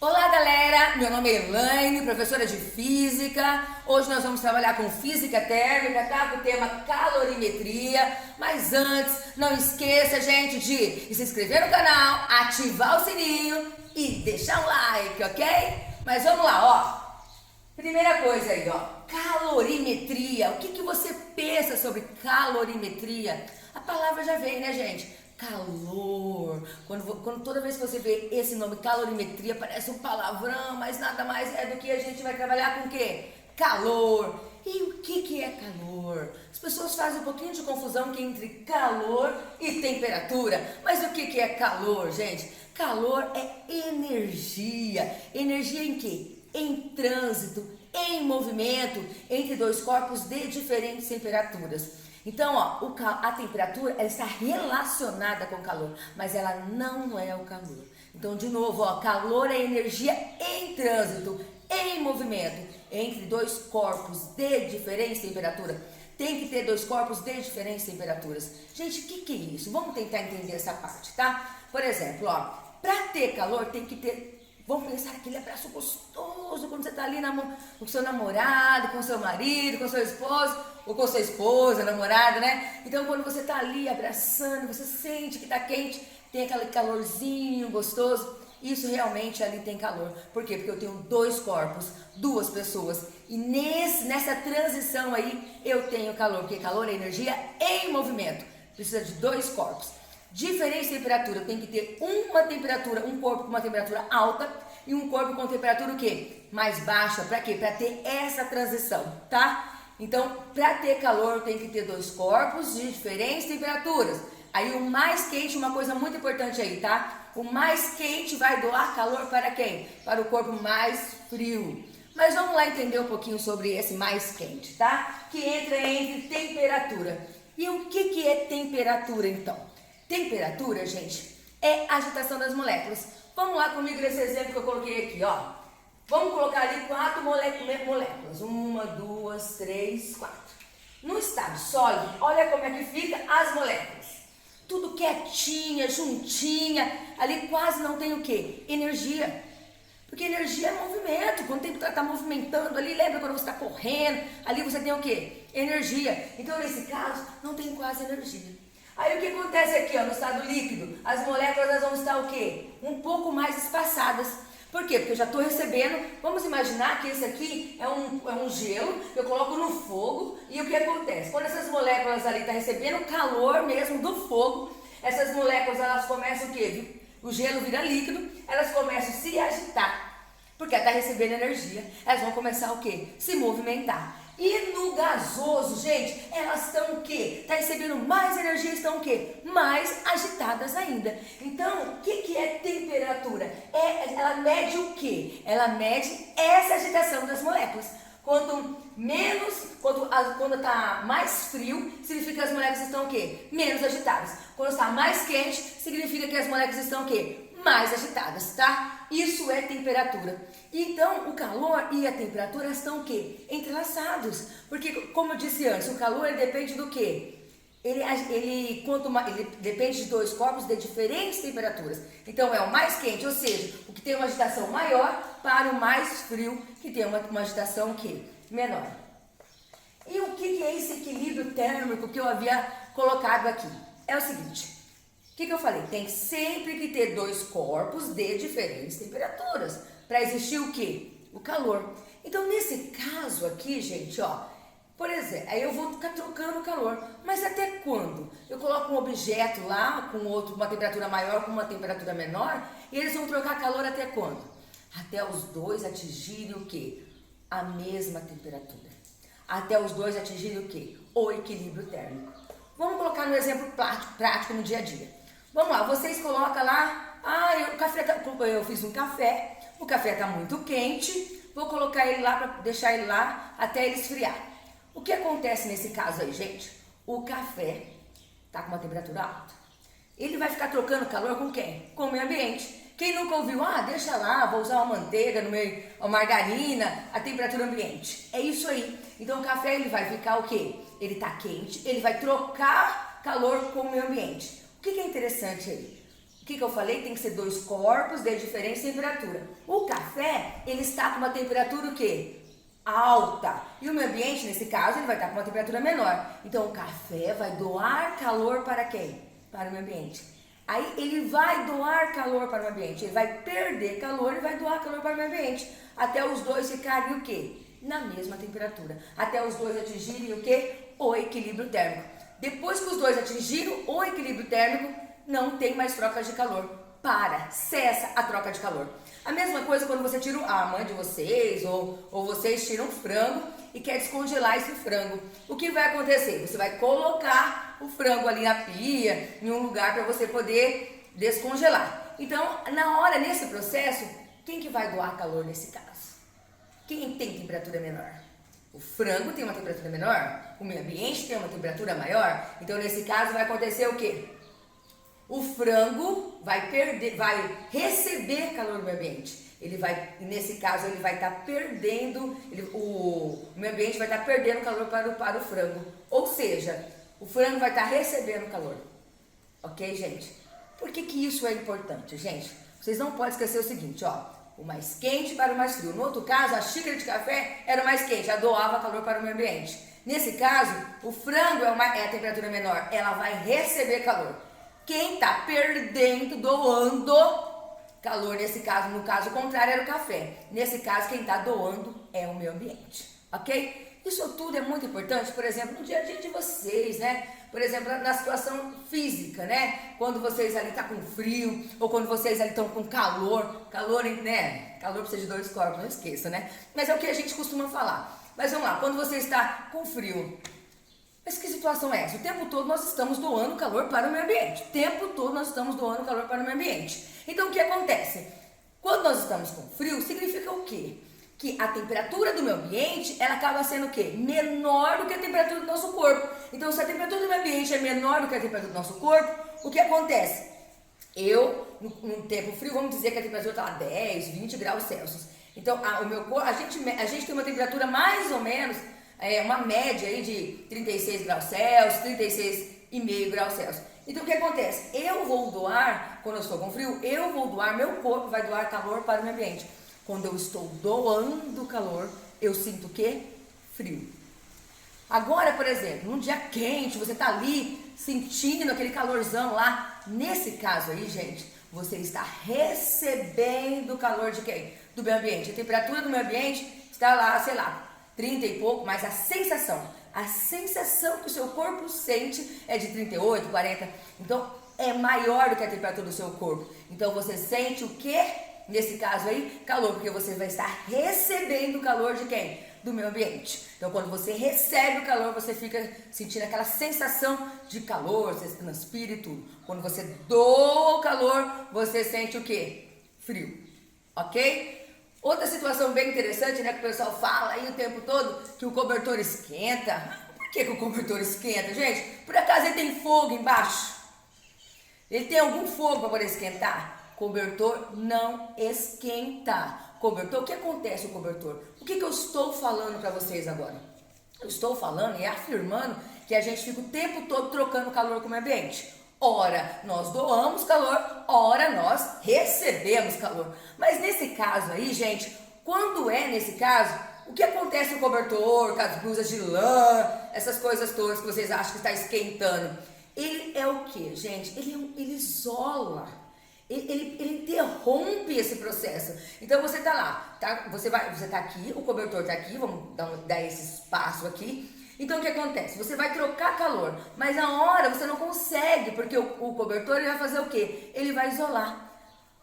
Olá galera, meu nome é Elaine, professora de Física. Hoje nós vamos trabalhar com Física Térmica, tá? Com o tema calorimetria. Mas antes, não esqueça, gente, de se inscrever no canal, ativar o sininho e deixar um like, ok? Mas vamos lá, ó. Primeira coisa aí, ó, calorimetria. O que você pensa sobre calorimetria? A palavra já vem, né, gente? Calor. Quando toda vez que você vê esse nome calorimetria, parece um palavrão, mas nada mais é do que a gente vai trabalhar com o quê? Calor. E o que é calor? As pessoas fazem um pouquinho de confusão que entre calor e temperatura. Mas o que é calor, gente? Calor é energia. Energia em quê? Em trânsito, em movimento, entre dois corpos de diferentes temperaturas. Então, ó, a temperatura ela está relacionada com o calor, mas ela não é o calor. Então, de novo, ó, calor é energia em trânsito, em movimento, entre dois corpos de diferentes temperaturas. Tem que ter dois corpos de diferentes temperaturas. Gente, o que é isso? Vamos tentar entender essa parte, tá? Por exemplo, ó, para ter calor tem que ter... Vamos pensar aquele abraço gostoso quando você está ali com seu namorado, com seu marido, com seu esposo, ou com sua esposa, namorada, né? Então, quando você está ali abraçando, você sente que está quente, tem aquele calorzinho gostoso, isso realmente ali tem calor. Por quê? Porque eu tenho dois corpos, duas pessoas, e nessa transição aí eu tenho calor, porque calor é energia em movimento, precisa de dois corpos. Diferente de temperatura, tem que ter uma temperatura, um corpo com uma temperatura alta e um corpo com temperatura o quê? Mais baixa. Para quê? Para ter essa transição, tá? Então, para ter calor, tem que ter dois corpos de diferentes temperaturas. Aí o mais quente, uma coisa muito importante aí, tá? O mais quente vai doar calor para quem? Para o corpo mais frio. Mas vamos lá entender um pouquinho sobre esse mais quente, tá? Que entra entre temperatura. E o que é temperatura, então? Temperatura, gente, é agitação das moléculas. Vamos lá comigo nesse exemplo que eu coloquei aqui, ó. Vamos colocar ali 4 moléculas. 1, 2, 3, 4. No estado sólido, olha como é que fica as moléculas. Tudo quietinha, juntinha. Ali quase não tem o quê? Energia. Porque energia é movimento. Quando o tempo está movimentando ali, lembra quando você está correndo? Ali você tem o quê? Energia. Então, nesse caso, não tem quase energia. Aí o que acontece aqui, ó, no estado líquido? As moléculas elas vão estar o quê? Um pouco mais espaçadas. Por quê? Porque eu já estou recebendo, vamos imaginar que esse aqui é um gelo, que eu coloco no fogo, e o que acontece? Quando essas moléculas ali estão recebendo o calor mesmo do fogo, essas moléculas elas começam o quê? O gelo vira líquido, elas começam a se agitar, porque ela está recebendo energia, elas vão começar o quê? Se movimentar. E no gasoso, gente, elas estão o quê? Está recebendo mais energia, estão o quê? Mais agitadas ainda. Então, o que é temperatura? Ela mede o quê? Ela mede essa agitação das moléculas. Quando está mais frio, significa que as moléculas estão o quê? Menos agitadas. Quando está mais quente, significa que as moléculas estão o quê? Mais agitadas, tá? Isso é temperatura. Então, o calor e a temperatura estão o quê? Entrelaçados. Porque, como eu disse antes, o calor ele depende do quê? Ele depende de dois corpos de diferentes temperaturas. Então, é o mais quente, ou seja, o que tem uma agitação maior para o mais frio, que tem uma agitação o quê? Menor. E o que é esse equilíbrio térmico que eu havia colocado aqui? É o seguinte... O que eu falei? Tem sempre que ter dois corpos de diferentes temperaturas para existir o quê? O calor. Então, nesse caso aqui, gente, ó, por exemplo, aí eu vou ficar trocando o calor. Mas até quando? Eu coloco um objeto lá com outro, uma temperatura maior com uma temperatura menor e eles vão trocar calor até quando? Até os dois atingirem o quê? A mesma temperatura. Até os dois atingirem o quê? O equilíbrio térmico. Vamos colocar no exemplo prático no dia a dia. Vamos lá, vocês colocam lá, eu fiz um café, o café está muito quente, vou colocar ele lá para deixar ele lá até ele esfriar. O que acontece nesse caso aí, gente? O café está com uma temperatura alta. Ele vai ficar trocando calor com quem? Com o meio ambiente. Quem nunca ouviu, deixa lá, vou usar uma manteiga, uma margarina, a temperatura ambiente. É isso aí. Então o café ele vai ficar o quê? Ele está quente, ele vai trocar calor com o meio ambiente. O que é interessante aí? O que eu falei? Tem que ser 2 corpos de diferença em temperatura. O café, ele está com uma temperatura o quê? Alta. E o meio ambiente, nesse caso, ele vai estar com uma temperatura menor. Então, o café vai doar calor para quem? Para o meio ambiente. Aí, ele vai doar calor para o meio ambiente. Ele vai perder calor e vai doar calor para o meio ambiente. Até os dois ficarem o quê? Na mesma temperatura. Até os dois atingirem o quê? O equilíbrio térmico. Depois que os dois atingiram o equilíbrio térmico, não tem mais troca de calor. Cessa a troca de calor. A mesma coisa quando você tira a mãe de vocês ou vocês tiram um frango e quer descongelar esse frango. O que vai acontecer? Você vai colocar o frango ali na pia, em um lugar para você poder descongelar. Então, nesse processo, quem que vai doar calor nesse caso? Quem tem temperatura menor? O frango tem uma temperatura menor, o meio ambiente tem uma temperatura maior. Então, nesse caso, vai acontecer o quê? O frango vai receber calor do meio ambiente. Nesse caso, ele vai estar perdendo, o meio ambiente vai estar perdendo calor para o frango. Ou seja, o frango vai estar recebendo calor. Ok, gente? Por que isso é importante, gente? Vocês não podem esquecer o seguinte, ó. O mais quente para o mais frio. No outro caso, a xícara de café era o mais quente, ela doava calor para o meio ambiente. Nesse caso, o frango é a temperatura menor, ela vai receber calor. Quem está perdendo, doando calor, no caso contrário, era o café. Nesse caso, quem está doando é o meio ambiente, ok? Isso tudo é muito importante, por exemplo, no dia a dia de vocês, né? Por exemplo, na situação física, né? Quando vocês ali estão com frio, ou quando vocês ali estão com calor, né? Calor precisa de 2 corpos, não esqueça, né? Mas é o que a gente costuma falar. Mas vamos lá, quando você está com frio, mas que situação é essa? O tempo todo nós estamos doando calor para o meio ambiente. O tempo todo nós estamos doando calor para o meio ambiente. Então, o que acontece? Quando nós estamos com frio, significa o quê? Que a temperatura do meio ambiente, ela acaba sendo o quê? Menor do que a temperatura do nosso corpo. Então, se a temperatura do meio ambiente é menor do que a temperatura do nosso corpo, o que acontece? No tempo frio, vamos dizer que a temperatura está a 10, 20 graus Celsius. Então, o meu corpo, a gente tem uma temperatura mais ou menos, uma média aí de 36 graus Celsius, 36,5 graus Celsius. Então, o que acontece? Eu vou doar, quando eu estou com frio, meu corpo vai doar calor para o meio ambiente. Quando eu estou doando calor, eu sinto o quê? Frio. Agora, por exemplo, num dia quente, você está ali sentindo aquele calorzão lá. Nesse caso aí, gente, você está recebendo calor de quem? Do meio ambiente. A temperatura do meio ambiente está lá, sei lá, 30 e pouco, mas a sensação que o seu corpo sente é de 38, 40. Então, é maior do que a temperatura do seu corpo. Então, você sente o quê? Nesse caso aí, calor, porque você vai estar recebendo calor de quem? Do meio ambiente. Então, quando você recebe o calor, você fica sentindo aquela sensação de calor, você transpira e tudo. Quando você doa o calor, você sente o quê? Frio. Ok? Outra situação bem interessante, né, que o pessoal fala aí o tempo todo, que o cobertor esquenta. Por que o cobertor esquenta, gente? Por acaso ele tem fogo embaixo? Ele tem algum fogo para poder esquentar? Cobertor não esquenta. Cobertor, o que acontece com o cobertor? O que eu estou falando para vocês agora? Eu estou falando e afirmando que a gente fica o tempo todo trocando calor com o meio ambiente. Ora, nós doamos calor, ora, nós recebemos calor. Mas nesse caso aí, gente, quando é nesse caso, o que acontece com o cobertor, com as blusas de lã, essas coisas todas que vocês acham que está esquentando? Ele é o que, gente? Ele isola. Ele interrompe esse processo. Então você tá lá, tá? Você tá aqui, o cobertor tá aqui, vamos dar esse espaço aqui. Então o que acontece? Você vai trocar calor, mas na hora você não consegue, porque o cobertor ele vai fazer o quê? Ele vai isolar.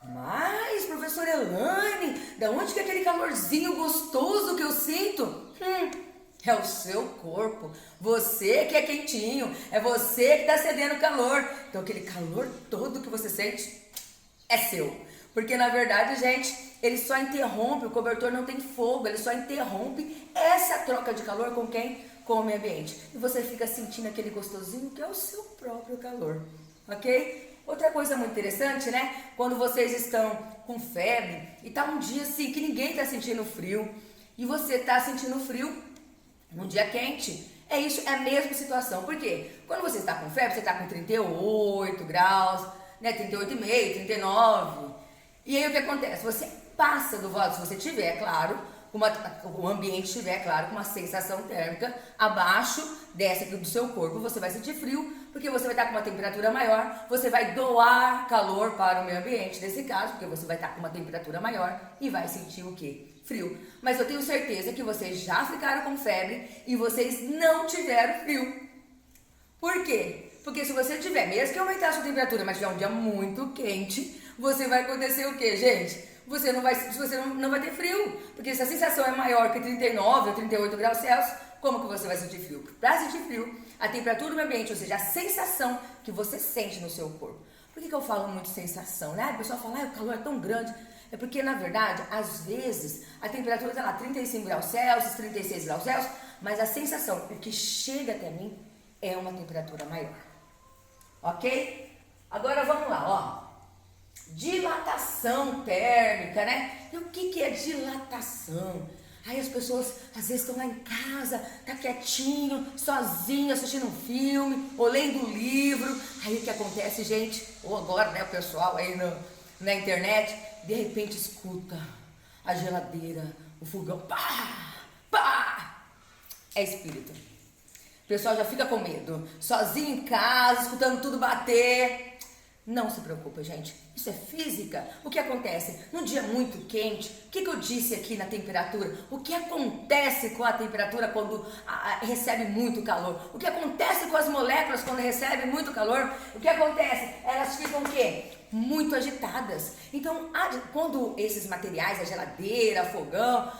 Mas, professora Elaine, da onde que é aquele calorzinho gostoso que eu sinto? É o seu corpo, você que é quentinho, é você que está cedendo calor. Então aquele calor todo que você sente é seu. Porque na verdade, gente, ele só interrompe, o cobertor não tem fogo, ele só interrompe essa troca de calor com quem? Com o meio ambiente. E você fica sentindo aquele gostosinho que é o seu próprio calor, ok? Outra coisa muito interessante, né? Quando vocês estão com febre e tá um dia assim que ninguém tá sentindo frio e você tá sentindo frio num dia quente. É a mesma situação. Por quê? Quando você está com febre, você está com 38 graus, né? 38,5, 39. E aí o que acontece? Você passa do valor, se você tiver, claro, o ambiente estiver, claro, com uma sensação térmica abaixo dessa aqui do seu corpo, você vai sentir frio, porque você vai estar com uma temperatura maior, você vai doar calor para o meio ambiente, nesse caso, porque você vai estar com uma temperatura maior e vai sentir o quê? Frio. Mas eu tenho certeza que vocês já ficaram com febre e vocês não tiveram frio. Por quê? Porque se você tiver, mesmo que aumentar a sua temperatura, mas tiver um dia muito quente, você vai acontecer o quê, gente? Você não vai ter frio, porque se a sensação é maior que 39 ou 38 graus Celsius, como que você vai sentir frio? Para sentir frio, a temperatura do ambiente, ou seja, a sensação que você sente no seu corpo. Por que eu falo muito sensação, né? A pessoa fala, o calor é tão grande. É porque, na verdade, às vezes, a temperatura está lá 35 graus Celsius, 36 graus Celsius, mas a sensação, o que chega até mim, é uma temperatura maior. Ok? Agora vamos lá, ó. Dilatação térmica, né? E o que é dilatação? Aí as pessoas às vezes estão lá em casa, tá quietinho, sozinho, assistindo um filme, ou lendo um livro. Aí o que acontece, gente? Ou agora, né, o pessoal aí na internet, de repente escuta a geladeira, o fogão, pá, pá. É espírito. O pessoal já fica com medo, sozinho em casa, escutando tudo bater. Não se preocupa, gente. Isso é física. O que acontece? Num dia muito quente, o que eu disse aqui na temperatura? O que acontece com a temperatura quando recebe muito calor? O que acontece com as moléculas quando recebem muito calor? O que acontece? Elas ficam o quê? Muito agitadas. Então, quando esses materiais, a geladeira, fogão,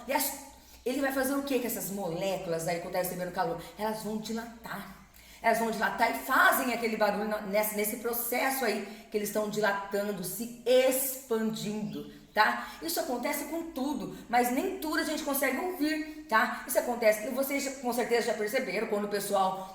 ele vai fazer o quê com essas moléculas aí quando está recebendo calor? Elas vão dilatar. Elas vão dilatar e fazem aquele barulho nesse processo aí, que eles estão dilatando, se expandindo, tá? Isso acontece com tudo, mas nem tudo a gente consegue ouvir, tá? Isso acontece, e vocês com certeza já perceberam, quando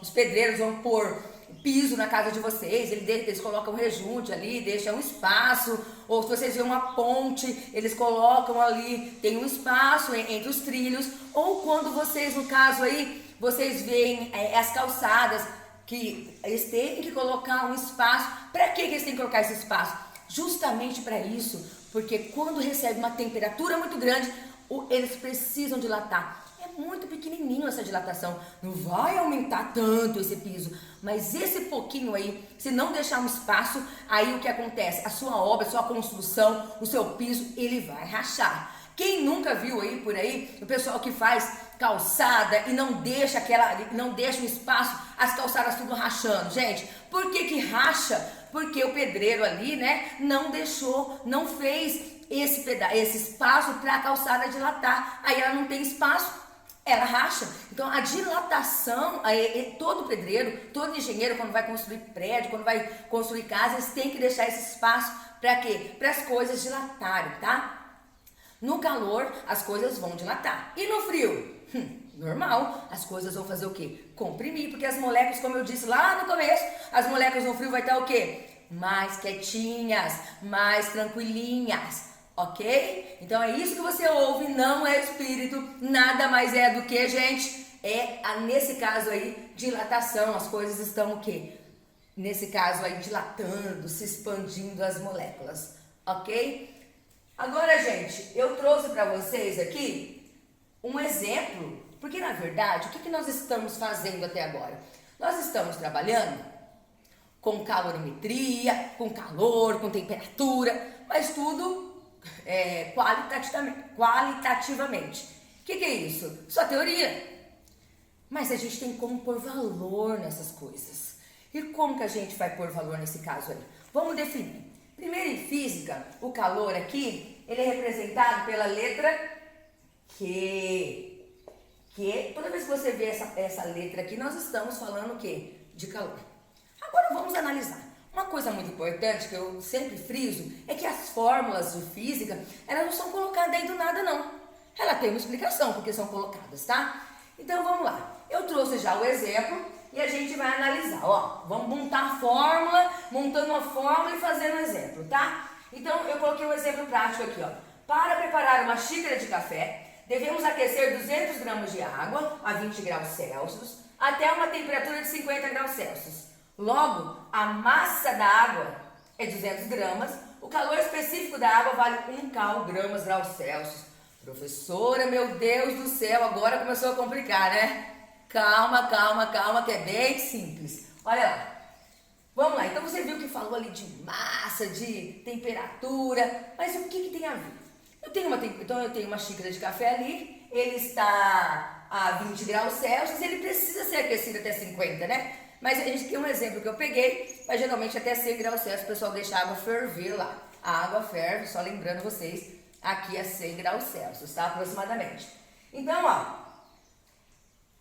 os pedreiros vão pôr piso na casa de vocês, eles colocam um rejunte ali, deixam um espaço, ou se vocês veem uma ponte, eles colocam ali, tem um espaço entre os trilhos, ou quando vocês, no caso aí, vocês veem as calçadas, que eles têm que colocar um espaço. Para que eles têm que colocar esse espaço? Justamente para isso, porque quando recebe uma temperatura muito grande, eles precisam dilatar. É muito pequenininho essa dilatação, não vai aumentar tanto esse piso, mas esse pouquinho aí, se não deixar um espaço, aí o que acontece? A sua obra, a sua construção, o seu piso, ele vai rachar. Quem nunca viu aí por aí, o pessoal que faz calçada e não deixa um espaço, as calçadas tudo rachando, gente? Por que racha? Porque o pedreiro ali, né, não fez esse espaço para a calçada dilatar. Aí ela não tem espaço, ela racha. Então a dilatação, todo pedreiro, todo engenheiro, quando vai construir prédio, quando vai construir casa, eles têm que deixar esse espaço para quê? Para as coisas dilatarem, tá? No calor, as coisas vão dilatar. E no frio? Normal, as coisas vão fazer o quê? Comprimir, porque as moléculas, como eu disse lá no começo, as moléculas no frio vai estar o quê? Mais quietinhas, mais tranquilinhas, ok? Então é isso que você ouve, não é espírito, nada mais é do que, gente, nesse caso aí, dilatação, as coisas estão o quê? Nesse caso aí, dilatando, se expandindo as moléculas, ok? Agora, gente, eu trouxe para vocês aqui um exemplo, porque na verdade, o que nós estamos fazendo até agora? Nós estamos trabalhando com calorimetria, com calor, com temperatura, mas tudo qualitativamente. O que é isso? Só teoria. Mas a gente tem como pôr valor nessas coisas. E como que a gente vai pôr valor nesse caso aí? Vamos definir. Primeiro, em física, o calor aqui, ele é representado pela letra Q. Toda vez que você vê essa letra aqui, nós estamos falando o quê? De calor. Agora vamos analisar. Uma coisa muito importante que eu sempre friso é que as fórmulas de física, elas não são colocadas aí do nada, não. Ela tem uma explicação porque são colocadas, tá? Então vamos lá. Eu trouxe já o exemplo. E a gente vai analisar, ó, vamos montar a fórmula, montando uma fórmula e fazendo um exemplo, tá? Então, eu coloquei um exemplo prático aqui, ó. Para preparar uma xícara de café, devemos aquecer 200 gramas de água a 20 graus Celsius até uma temperatura de 50 graus Celsius. Logo, a massa da água é 200 gramas. O calor específico da água vale 1 graus Celsius. Professora, meu Deus do céu, agora começou a complicar, né? Calma, calma, calma, que é bem simples. Olha lá. Vamos lá, então você viu que falou ali de massa, de temperatura, mas o que tem a ver? Eu tenho uma xícara de café ali, ele está a 20 graus Celsius, ele precisa ser aquecido até 50, né? Mas a gente tem um exemplo que eu peguei, mas geralmente até 100 graus Celsius o pessoal deixa a água ferver lá. A água ferve, só lembrando vocês, aqui é 100 graus Celsius, tá? Aproximadamente. Então, ó.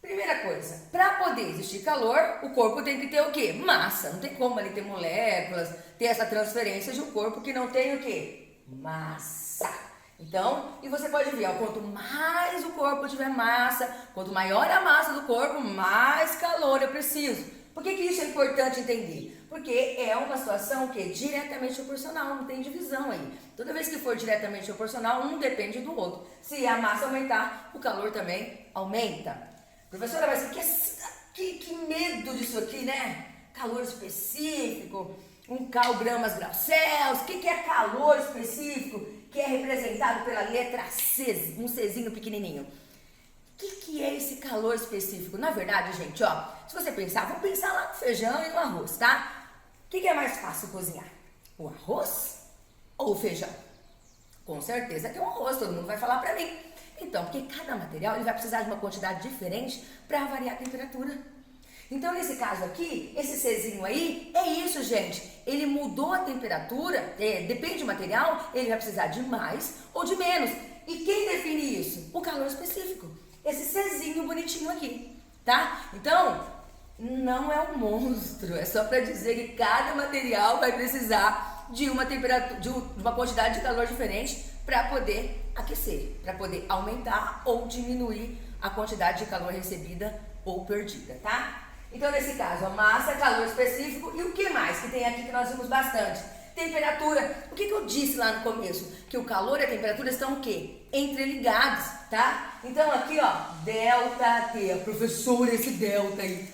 Primeira coisa, para poder existir calor, o corpo tem que ter o quê? Massa. Não tem como ali ter moléculas, ter essa transferência de um corpo que não tem o quê? Massa. Então, e você pode ver, ó, quanto mais o corpo tiver massa, quanto maior a massa do corpo, mais calor eu preciso. Por que isso é importante entender? Porque é uma situação que é diretamente proporcional, não tem divisão aí. Toda vez que for diretamente proporcional, um depende do outro. Se a massa aumentar, o calor também aumenta. Professora, mas que medo disso aqui, né? Calor específico, 1 graus Celsius. O que é calor específico? Que é representado pela letra C, um Czinho pequenininho. O que é esse calor específico? Na verdade, gente, ó, se você pensar, vamos pensar lá no feijão e no arroz, tá? O que é mais fácil cozinhar? O arroz ou o feijão? Com certeza que é o arroz, todo mundo vai falar pra mim. Então, porque cada material ele vai precisar de uma quantidade diferente para variar a temperatura. Então, nesse caso aqui, esse Czinho aí, é isso, gente. Ele mudou a temperatura, depende do material, ele vai precisar de mais ou de menos. E quem define isso? O calor específico. Esse Czinho bonitinho aqui, tá? Então, não é um monstro, é só para dizer que cada material vai precisar de uma temperatura, de uma quantidade de calor diferente para poder aquecer, para poder aumentar ou diminuir a quantidade de calor recebida ou perdida, tá? Então, nesse caso, a massa, calor específico e o que mais que tem aqui que nós vimos bastante? Temperatura. O que eu disse lá no começo? Que o calor e a temperatura estão o quê? Entreligados, tá? Então, aqui, ó, delta T. Professor, esse delta aí.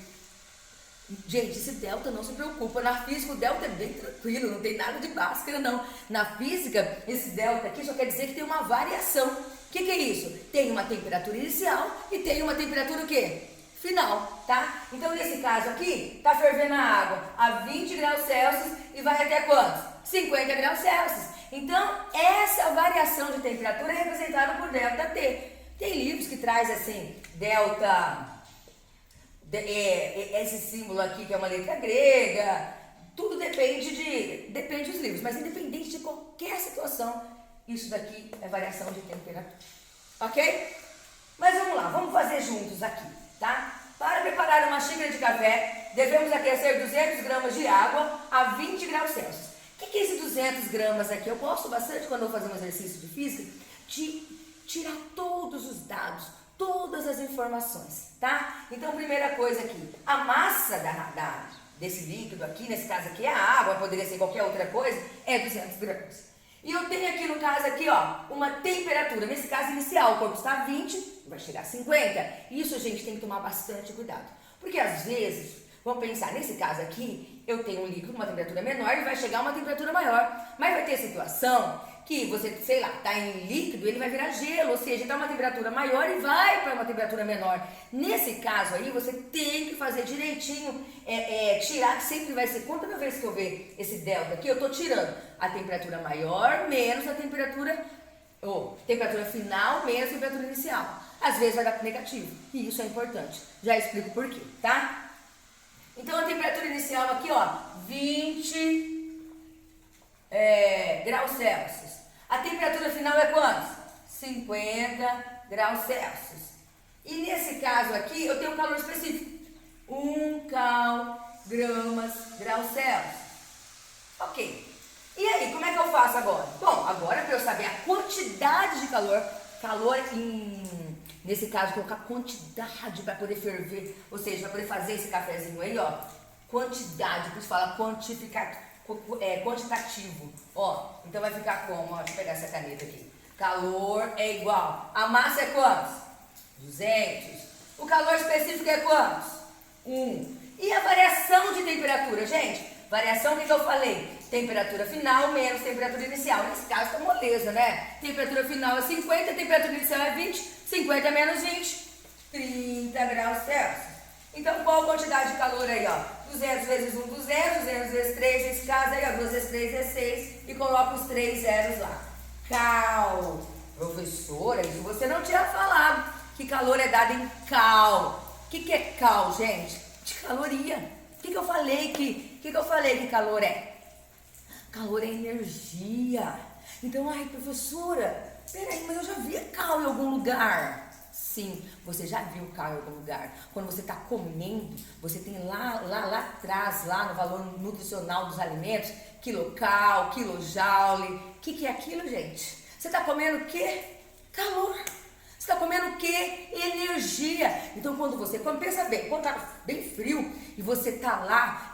Gente, esse delta não se preocupa, na física o delta é bem tranquilo, não tem nada de Bhaskara não. Na física, esse delta aqui só quer dizer que tem uma variação. O que é isso? Tem uma temperatura inicial e tem uma temperatura o quê? Final, tá? Então nesse caso aqui, tá fervendo a água a 20 graus Celsius e vai até quantos? 50 graus Celsius. Então essa variação de temperatura é representada por delta T. Tem livros que traz assim, delta... esse símbolo aqui que é uma letra grega, tudo depende dos livros, mas independente de qualquer situação, isso daqui é variação de temperatura, ok? Mas vamos lá, vamos fazer juntos aqui, tá? Para preparar uma xícara de café, devemos aquecer 200 gramas de água a 20 graus Celsius. O que é esse 200 gramas aqui? Eu gosto bastante quando eu vou fazer um exercício de física, de tirar todos os dados, todas as informações, tá? Então, primeira coisa aqui, a massa desse líquido aqui, nesse caso aqui é a água, poderia ser qualquer outra coisa, é 200 gramas. E eu tenho aqui, no caso aqui, ó, uma temperatura, nesse caso inicial, o corpo está a 20, vai chegar a 50. Isso, gente, tem que tomar bastante cuidado. Porque às vezes, vamos pensar, nesse caso aqui, eu tenho um líquido, uma temperatura menor e vai chegar a uma temperatura maior. Mas vai ter situação que você, sei lá, tá em líquido, ele vai virar gelo, ou seja, tá uma temperatura maior e vai para uma temperatura menor. Nesse caso aí, você tem que fazer direitinho, tirar, que sempre vai ser, quantas vezes que eu ver esse delta aqui, eu tô tirando a temperatura maior menos a temperatura final menos a temperatura inicial. Às vezes vai dar negativo, e isso é importante. Já explico por quê, tá? Então, a temperatura inicial aqui, ó, 20 graus Celsius. A temperatura final é quantos? 50 graus Celsius. E nesse caso aqui, eu tenho um calor específico. 1 graus Celsius. Ok. E aí, como é que eu faço agora? Bom, agora para eu saber a quantidade de calor nesse caso, colocar quantidade para poder ferver, ou seja, para poder fazer esse cafezinho aí, ó. Quantidade, por isso fala quantitativo, ó. Então vai ficar como? Ó, deixa eu pegar essa caneta aqui. Calor é igual. A massa é quantos? 200. O calor específico é quantos? 1. E a variação de temperatura, gente? Variação, o que eu falei? Temperatura final menos temperatura inicial. Nesse caso tá moleza, né? Temperatura final é 50, temperatura inicial é 20. 50 menos 20, 30 graus Celsius. Então, qual a quantidade de calor aí, ó? 200 vezes 1, 200, 200 vezes 3, nesse caso aí, ó, 2 vezes 3 é 6, e coloca os 3 zeros lá. Cal. Professora, isso você não tinha falado, que calor é dado em cal. O que é cal, gente? De caloria. O que eu falei que calor é? Calor é energia. Então, ai, professora, peraí, mas eu já vi cal em algum lugar. Sim, você já viu cal em algum lugar. Quando você está comendo, você tem lá atrás, lá no valor nutricional dos alimentos, quilocal, quilojoule. O que é aquilo, gente? Você está comendo o quê? Calor. Você está comendo o quê? Energia. Então, quando você come, pensa bem, quando está bem frio e você está lá,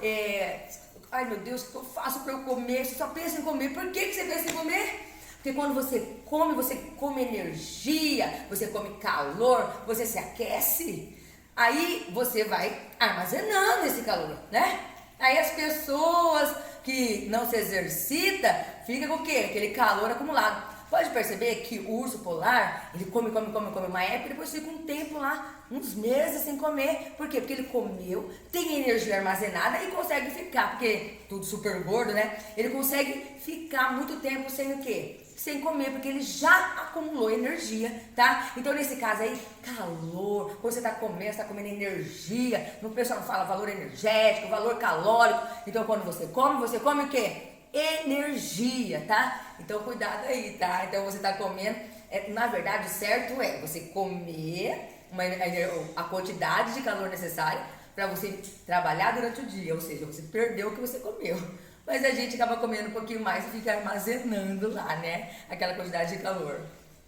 ai meu Deus, o que eu faço para eu comer? Você só pensa em comer. Por que você pensa em comer? Porque quando você come energia, você come calor, você se aquece, aí você vai armazenando esse calor, né? Aí as pessoas que não se exercitam, ficam com o quê? Aquele calor acumulado. Pode perceber que o urso polar, ele come uma época e depois fica um tempo lá, uns meses sem comer. Por quê? Porque ele comeu, tem energia armazenada e consegue ficar, porque tudo super gordo, né? Ele consegue ficar muito tempo sem o quê? Sem comer, porque ele já acumulou energia, tá? Então, nesse caso aí, calor, quando você tá comendo energia, o pessoal fala valor energético, valor calórico. Então, quando você come o quê? Energia, tá? Então, cuidado aí, tá? Então, você tá comendo, na verdade, o certo é você comer a quantidade de calor necessária para você trabalhar durante o dia, ou seja, você perdeu o que você comeu. Mas a gente acaba comendo um pouquinho mais e fica armazenando lá, né? Aquela quantidade de calor,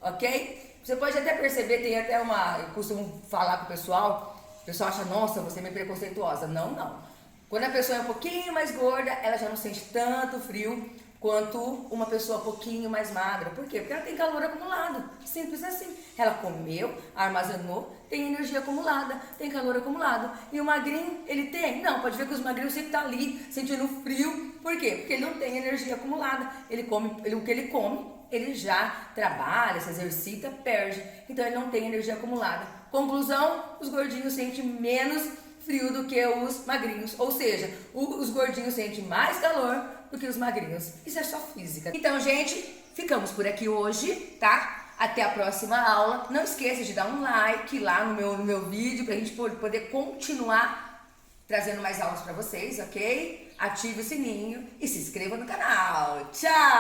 ok? Você pode até perceber, tem até eu costumo falar com o pessoal acha, nossa, você é meio preconceituosa. Não. Quando a pessoa é um pouquinho mais gorda, ela já não sente tanto frio quanto uma pessoa um pouquinho mais magra. Por quê? Porque ela tem calor acumulado. Simples assim. Ela comeu, armazenou, tem energia acumulada, tem calor acumulado. E o magrinho, ele tem? Não, pode ver que os magrinhos sempre estão ali, sentindo frio. Por quê? Porque ele não tem energia acumulada. O que ele come, ele já trabalha, se exercita, perde. Então ele não tem energia acumulada. Conclusão, os gordinhos sentem menos frio do que os magrinhos, ou seja, os gordinhos sentem mais calor do que os magrinhos. Isso é só física. Então, gente, ficamos por aqui hoje, tá? Até a próxima aula. Não esqueça de dar um like lá no meu vídeo pra gente poder continuar trazendo mais aulas pra vocês, ok? Ative o sininho e se inscreva no canal. Tchau!